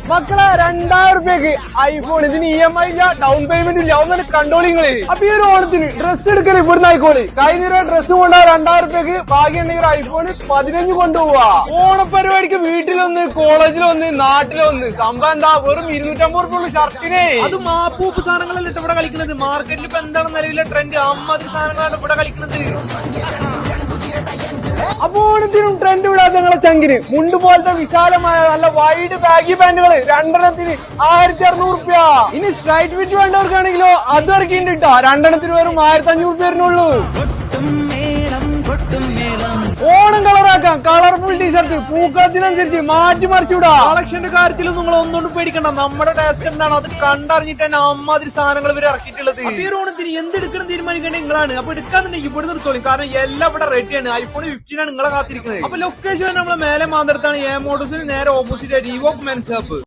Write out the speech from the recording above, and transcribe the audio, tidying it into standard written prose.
മക്കളെ 2000 റുപ്യക്ക് ഐഫോൺ. ഇതിന് EMI ഇല്ല, ഡൗൺ പേയ്മെന്റ് ഇല്ല. ഒന്നും കണ്ടോളിങ്ങള്. അപ്പൊ ഈ ഒരു ഓണത്തിന് ഡ്രസ്സ് എടുക്കല് ഇവിടുന്ന് ആയിക്കോളി. കഴിഞ്ഞ ഡ്രസ്സ് കൊണ്ടാ 2000 റുപ്യക്ക് ഭാഗ്യമുണ്ടെങ്കിൽ ഐഫോൺ 15 കൊണ്ടുപോവാ. ഓണപരിപാടിക്ക് വീട്ടിലൊന്ന്, കോളേജിലൊന്ന്, നാട്ടിലൊന്ന്. സംഭവം എന്താ, വെറും 250 റുപ്യ ഷർട്ടിനെ. അത് മാപ്പൂപ്പ് സാധനങ്ങളല്ല ഇവിടെ കളിക്കുന്നത്. മാർക്കറ്റിൽ ഇപ്പൊ എന്താണ് നിലവിലെ ട്രെൻഡ്? അമ്മാതിരി സാധനങ്ങളാണ് ഇവിടെ കളിക്കുന്നത്. അപ്പൊ ഓണത്തിനും ട്രെൻഡ് വിടാത്ത ഞങ്ങളെ ചങ്കിന് മുണ്ട് പോലത്തെ വിശാലമായ നല്ല വൈഡ് ബാഗി പാന്റുകള് 2 1600 റുപ്യ. ഇനി സ്ട്രൈറ്റ് ഫിറ്റ് വേണ്ടവർക്കാണെങ്കിലോ അത് ഇറക്കിണ്ട് കേട്ടോ. 2 വെറും 1500 വരുന്നുള്ളൂ. ഓണം കളറാക്കാം. കളർഫുൾ ടീഷർട്ട് പൂക്കളത്തിനനുസരിച്ച് മാറ്റി മറിച്ചുവിടാ. കളക്ഷന്റെ കാര്യത്തിൽ നിങ്ങൾ ഒന്നുകൊണ്ടും പേടിക്കണ്ട. നമ്മുടെ ടേസ്റ്റ് എന്താണ് അത് കണ്ടറിഞ്ഞിട്ട് തന്നെ അമ്മാതിരി സാധനങ്ങൾ ഇവർ ഇറക്കിയിട്ടുള്ളത്. ഈ ഓണത്തിന് എന്തെടുക്കണം തീരുമാനിക്കേണ്ടത് നിങ്ങളാണ്. അപ്പൊ എടുക്കാന്നുണ്ടെങ്കിൽ ഇവിടെ നിർത്തോളും. കാരണം എല്ലാം ഇവിടെ റെഡിയാണ്. ഐഫോൺ 15 ആണ് നിങ്ങളെ കാത്തിരിക്കുന്നത്. അപ്പൊ ലൊക്കേഷൻ നമ്മളെ മേലെ മാന്തടത്താണ്. എ മോട്ടോഴ്സിന് നേരെ ഓപ്പോസിറ്റ് ആയിട്ട് ഇവോക് മെൻസ് ഹബ്.